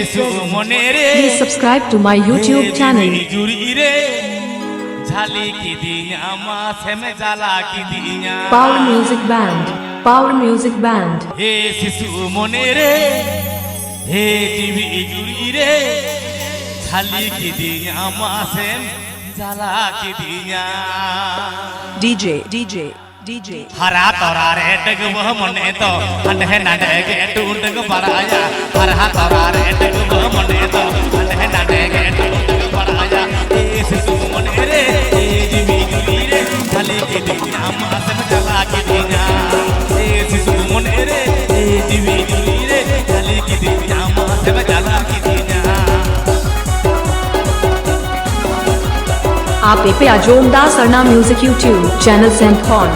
Please subscribe to my YouTube channel. Power Music Band. Power Music Band. DJ हरा तोरा रे डग वह मने तो अंधे नडे के टूंडग पराया हरा तोरा रे डग वह मने तो अंधे नडे के टूंडग पराया ए सिसु मने रे ए जीवी गुरी रे खाली के दिया मास में चला के दिया ए सिसु मने रे ए जीवी गुरी रे खाली के दिया मास में चला के दिया आप पे अजोमदा सरना म्यूजिक YouTube चैनल सेंट हॉन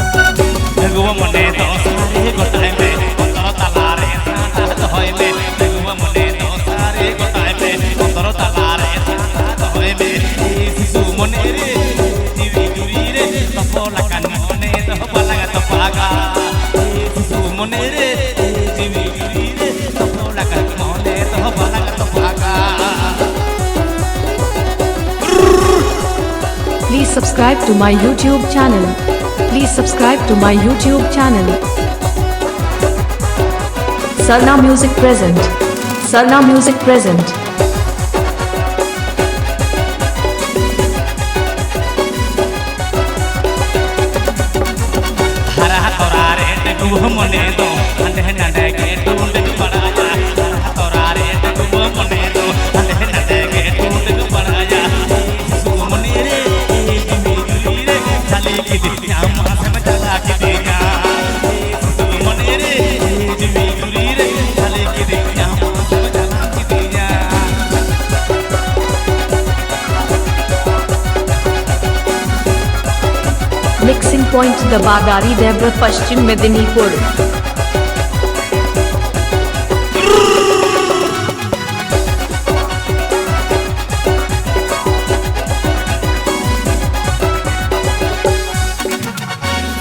मने तो सारे गोटाई में अंतर तलारे साथ होय में लगवा मने तो सारे गोटाई में अंतर तलारे साथ होय में सिसु मने रे जीवी गुरी रे तपोला कान मने तो पलगा तो पागा सिसु मने रे जीवी गुरी रे तपोला कान मने तो पलगा तो पागा Please subscribe to my YouTube channel. Please subscribe to my YouTube channel. Sarna Music present. Sarna Music present. हरा तोरा रे डगु मने तो अंधे नडे के टूंडग पराया हरा तोरा रे डगु मने तो अंधे नडे के टूंडग पराया सिसु मने रे जीवी गुरी रे खाली के दिया मास में चला के दिया सिसु मने रे जीवी गुरी रे खाली के दिया मास में चला के दिया Mixing point the Badari Debra Paschim Medinipur.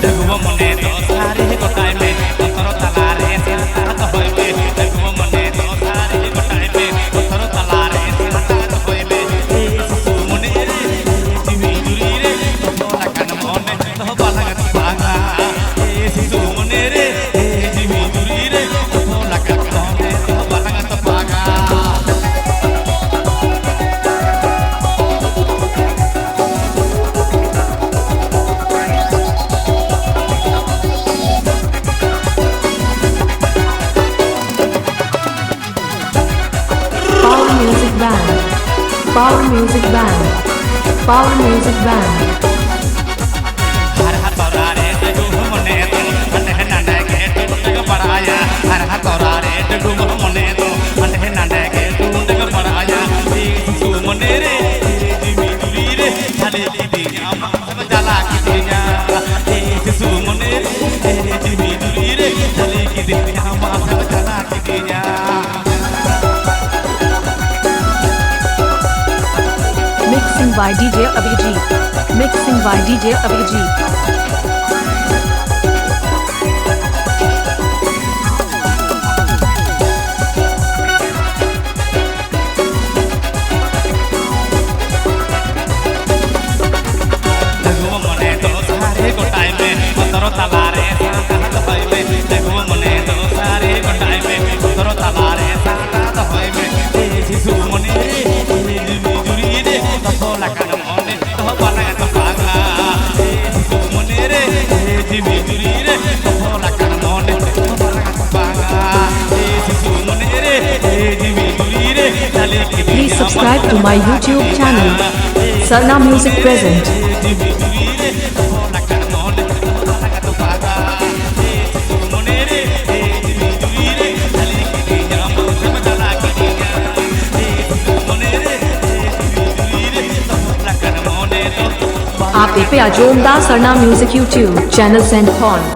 लगवा मने तो सारे गोटाई में अंतर तलारे साथ होय में लगवा मने तो सारे गोटाई में अंतर तलारे साथ होय में ए सिसु मने रे जीवी गुरी रे तपोला कान मने तो पलगा तो पागा ए सिसु मने रे जीवी गुरी रे तपोला कान मने तो पलगा तो पागा Power Music Band. Power Music Band. Power Music Band. हरा तोरा रे डगु मने तो अंधे नडे के टूंडग पराया हरा तोरा रे डगु मने तो अंधे नडे के टूंडग पराया सिसु मने रे जीवी गुरी रे खाली के दिया मास में चला के दिया सिसु मने रे जीवी गुरी रे खाली के दिया मास में चला के दिया Mixing by DJ Abhijit. Mixing by DJ Abhijit. लगवा मने तो सारे गोटाई में अंतर तलारे साथ होय में लगवा मने तो सारे गोटाई में अंतर तलारे साथ होय में सिसु मने रे जीवी गुरी रे तपोला कान मने तो पलगा तो पागा सिसु मने रे जीवी गुरी रे तपोला कान मने तो पलगा तो पागा सिसु मने रे जीवी गुरी रे खाली के Please subscribe to my YouTube channel. Sarna Music present. जीवी गुरी रे तपोला कान मने तो पलगा तो पागा सिसु मने रे जीवी गुरी रे खाली के दिया मास में चला के दिया सिसु मने रे जीवी गुरी रे तपोला कान मने तो आप पे अजोमदा सरना म्यूजिक YouTube चैनल सेंट हॉन